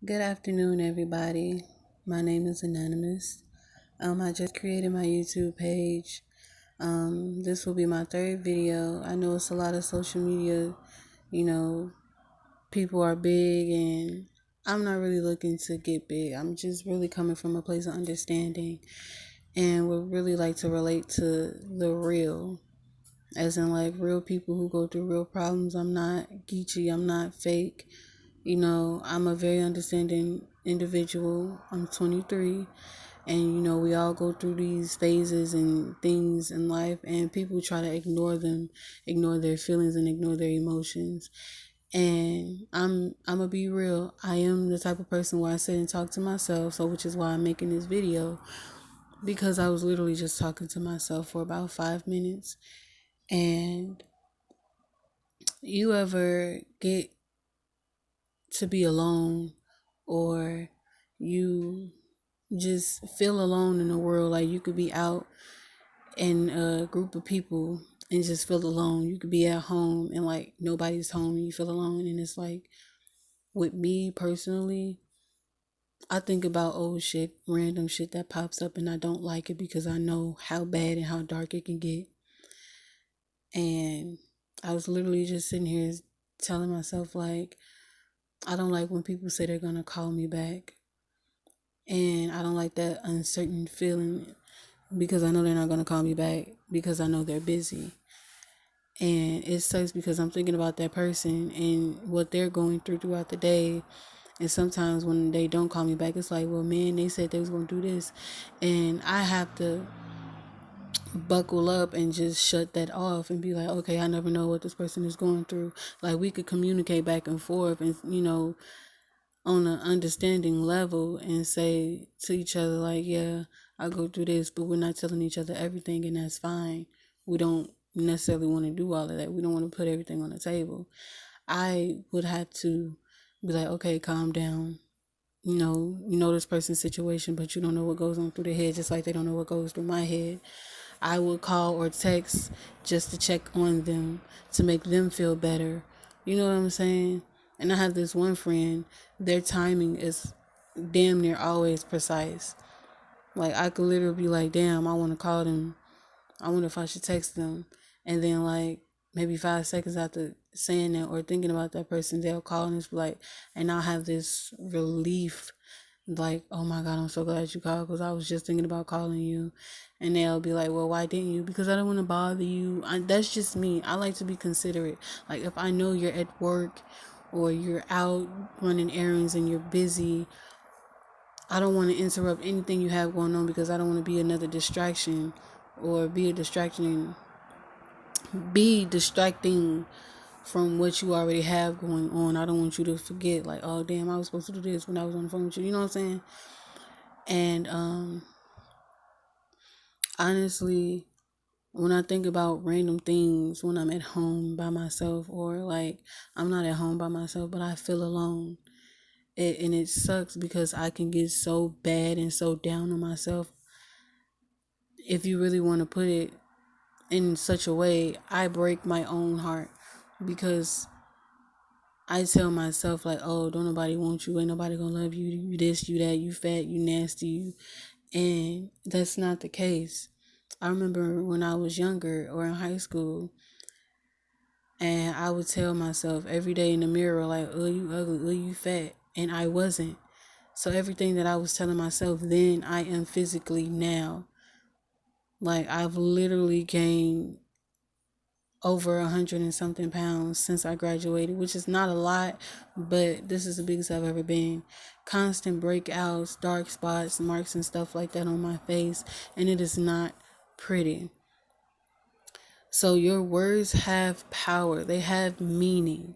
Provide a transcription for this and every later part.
Good afternoon, everybody. My name is Anonymous. I just created my YouTube page. This will be my third video. I know it's a lot of social media, you know, people are big, and I'm not really looking to get big. I'm just really coming from a place of understanding and would really like to relate to the real, as in like real people who go through real problems. I'm not geeky, I'm not fake. I'm a very understanding individual. I'm 23, and we all go through these phases and things in life, and people try to ignore them, ignore their feelings, and ignore their emotions. And I'm gonna be real. I am the type of person where I sit and talk to myself, so which is why I'm making this video, because I was literally just talking to myself for about 5 minutes. And you ever get to be alone, or you just feel alone in the world? Like, you could be out in a group of people and just feel alone. You could be at home and like nobody's home and you feel alone. And it's like, with me personally, I think about old shit, random shit that pops up, and I don't like it because I know how bad and how dark it can get. And I was literally just sitting here telling myself, like, I don't like when people say they're gonna call me back. And I don't like that uncertain feeling, because I know they're not gonna call me back, because I know they're busy. And it sucks because I'm thinking about that person and what they're going through throughout the day. And sometimes when they don't call me back, it's like, well, man, they said they was gonna do this, and I have to buckle up and just shut that off and be like, okay, I never know what this person is going through. Like, we could communicate back and forth, and on an understanding level, and say to each other, like, yeah, I go through this, but we're not telling each other everything, and that's fine. We don't necessarily want to do all of that. We don't want to put everything on the table. I would have to be like, okay, calm down. You know this person's situation, but you don't know what goes on through their head, just like they don't know what goes through my head. I would call or text just to check on them, to make them feel better. You know what I'm saying? And I have this one friend, their timing is damn near always precise. Like, I could literally be like, damn, I want to call them. I wonder if I should text them. And then, like, maybe 5 seconds after saying that or thinking about that person, they'll call and it's like, and I'll have this relief, like, oh my God, I'm so glad you called, because I was just thinking about calling you. And they'll be like, well, why didn't you? Because I don't want to bother you. That's just me. I like to be considerate. Like, if I know you're at work or you're out running errands and you're busy, I don't want to interrupt anything you have going on, because I don't want to be another distraction, or be distracting from what you already have going on. I don't want you to forget, like, oh damn, I was supposed to do this when I was on the phone with you. You know what I'm saying? And honestly, when I think about random things when I'm at home by myself, or like I'm not at home by myself, but I feel alone. And it sucks because I can get so bad and so down on myself. If you really want to put it in such a way, I break my own heart, because I tell myself, like, oh, don't nobody want you, ain't nobody gonna love you, you this, you that, you fat, you nasty, you. And that's not the case. I remember when I was younger or in high school, and I would tell myself every day in the mirror, like, oh, you ugly, oh, you fat. And I wasn't. So everything that I was telling myself then, I am physically now. Like, I've literally gained over 100 and something pounds since I graduated, which is not a lot, but this is the biggest I've ever been. Constant breakouts, dark spots, marks, and stuff like that on my face, and it is not pretty. So your words have power, they have meaning.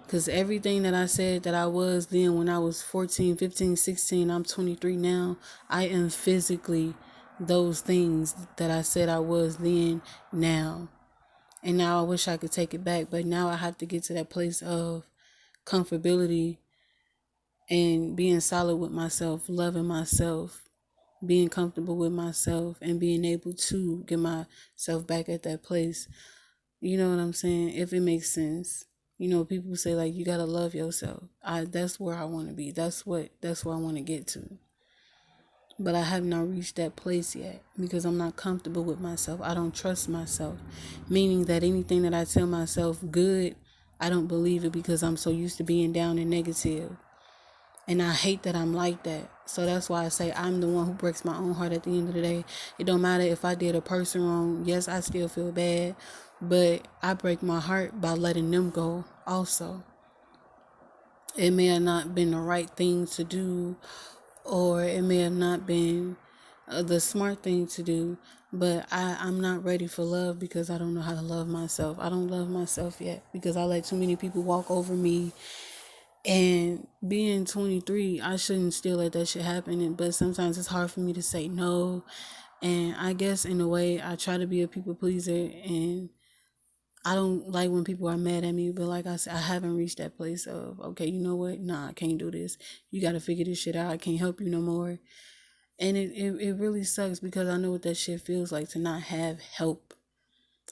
Because everything that I said that I was then when I was 14, 15, 16, I'm 23 now, I am physically those things that I said I was then now. And now I wish I could take it back, but now I have to get to that place of comfortability and being solid with myself, loving myself, being comfortable with myself, and being able to get myself back at that place. You know what I'm saying? If it makes sense. People say like you gotta love yourself. That's where I want to be. That's where I want to get to. But I have not reached that place yet because I'm not comfortable with myself. I don't trust myself, meaning that anything that I tell myself good, I don't believe it because I'm so used to being down and negative. And I hate that I'm like that. So that's why I say I'm the one who breaks my own heart at the end of the day. It don't matter if I did a person wrong. Yes, I still feel bad, but I break my heart by letting them go also. It may have not been the right thing to do, or it may have not been the smart thing to do, but I'm not ready for love because I don't know how to love myself. I don't love myself yet because I let too many people walk over me. And being 23, I shouldn't still let that shit happen. But sometimes it's hard for me to say no. And I guess in a way, I try to be a people pleaser. And I don't like when people are mad at me. But like I said, I haven't reached that place of, okay, you know what? Nah, I can't do this. You got to figure this shit out. I can't help you no more. And it really sucks because I know what that shit feels like to not have help.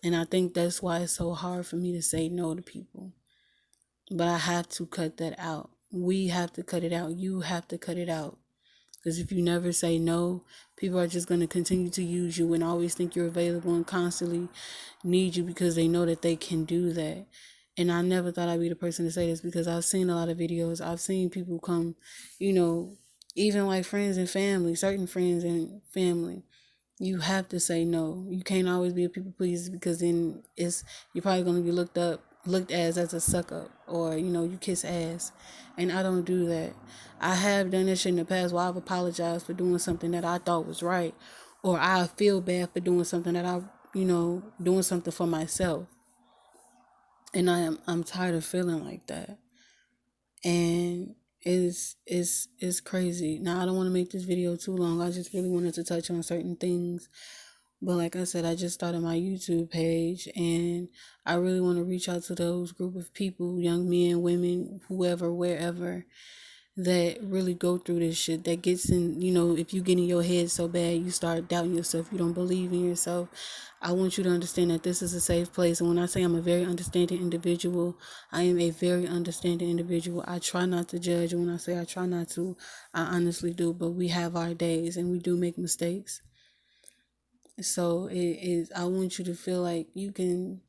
And I think that's why it's so hard for me to say no to people. But I have to cut that out. We have to cut it out. You have to cut it out. Because if you never say no, people are just going to continue to use you and always think you're available and constantly need you because they know that they can do that. And I never thought I'd be the person to say this because I've seen a lot of videos. I've seen people come, even like friends and family, certain friends and family. You have to say no. You can't always be a people pleaser because then you're probably gonna be looked as a suck up, or you kiss ass, and I don't do that. I have done this shit in the past where I've apologized for doing something that I thought was right, or I feel bad for doing something that doing something for myself, and I'm tired of feeling like that, and it's crazy. Now I don't want to make this video too long. I just really wanted to touch on certain things. But like I said, I just started my YouTube page and I really want to reach out to those group of people, young men, women, whoever, wherever, that really go through this shit. That gets in, if you get in your head so bad, you start doubting yourself, you don't believe in yourself. I want you to understand that this is a safe place. And when I say I'm a very understanding individual, I am a very understanding individual. I try not to judge. And when I say I try not to, I honestly do. But we have our days and we do make mistakes. So it is, I want you to feel like you can,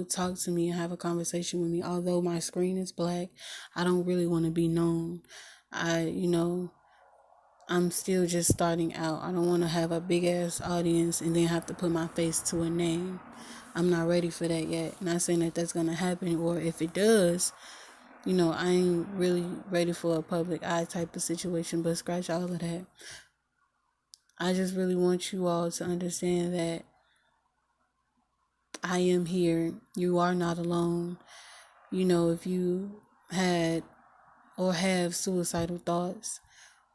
talk to me and have a conversation with me. Although my screen is black, I don't really want to be known. I'm still just starting out. I don't want to have a big ass audience and then have to put my face to a name. I'm not ready for that yet. Not saying that that's going to happen, or if it does, I ain't really ready for a public eye type of situation, but scratch all of that. I just really want you all to understand that I am here. You are not alone. If you had or have suicidal thoughts,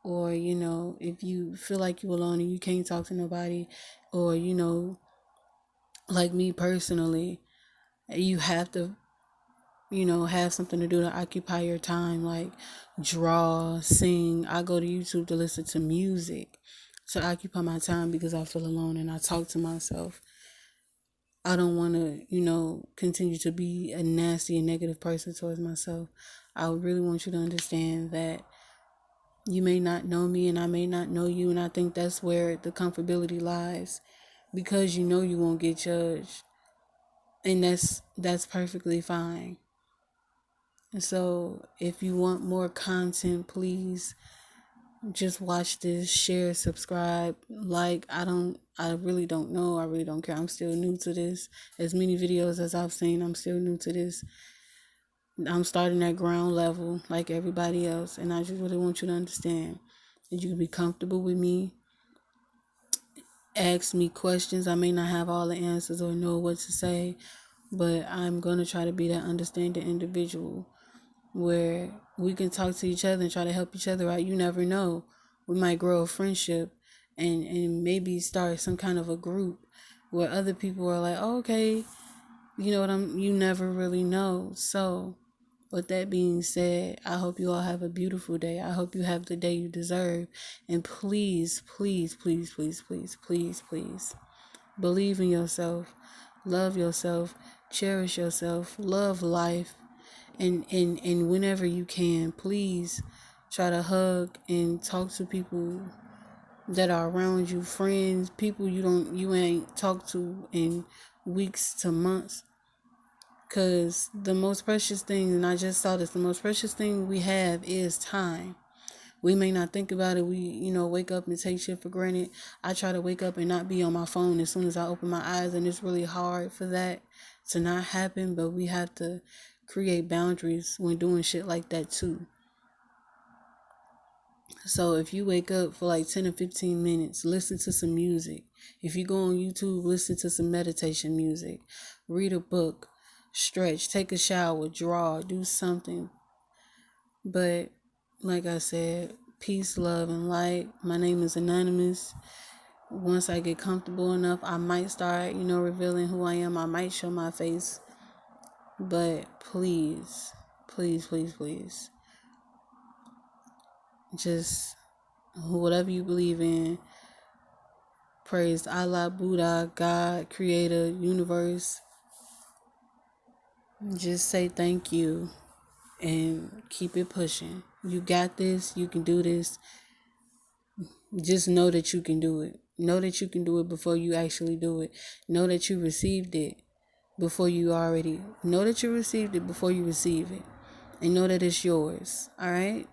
or, if you feel like you're alone and you can't talk to nobody, or, like me personally, you have to, have something to do to occupy your time, like draw, sing. I go to YouTube to listen to music to occupy my time because I feel alone and I talk to myself. I don't want to, continue to be a nasty and negative person towards myself. I really want you to understand that you may not know me and I may not know you. And I think that's where the comfortability lies, because you won't get judged. And that's perfectly fine. And so if you want more content, please just watch this, share, subscribe, like. I really don't know. I really don't care. I'm still new to this. As many videos as I've seen, I'm still new to this. I'm starting at ground level like everybody else. And I just really want you to understand that you can be comfortable with me. Ask me questions. I may not have all the answers or know what to say, but I'm going to try to be that understanding individual where we can talk to each other and try to help each other out. You never know. We might grow a friendship and maybe start some kind of a group where other people are like, oh, okay, you never really know. So with that being said, I hope you all have a beautiful day. I hope you have the day you deserve. And please, please, please, please, please, please, please, believe in yourself, love yourself, cherish yourself, love life, And whenever you can, please try to hug and talk to people that are around you, friends, people you ain't talked to in weeks to months. Cause the most precious thing, and I just saw this, the most precious thing we have is time. We may not think about it. We, wake up and take shit for granted. I try to wake up and not be on my phone as soon as I open my eyes, and it's really hard for that to not happen, but we have to create boundaries when doing shit like that too. So if you wake up for like 10 or 15 minutes, listen to some music. If you go on YouTube, listen to some meditation music. Read a book, stretch, take a shower, draw, do something. But like I said, peace, love, and light. My name is Anonymous. Once I get comfortable enough, I might start, revealing who I am. I might show my face. But please, please, please, please, just whatever you believe in, praise Allah, Buddha, God, Creator, Universe. Just say thank you and keep it pushing. You got this. You can do this. Just know that you can do it. Know that you can do it before you actually do it. Know that you received it before you already. Know that you received it before you receive it. And know that it's yours. All right?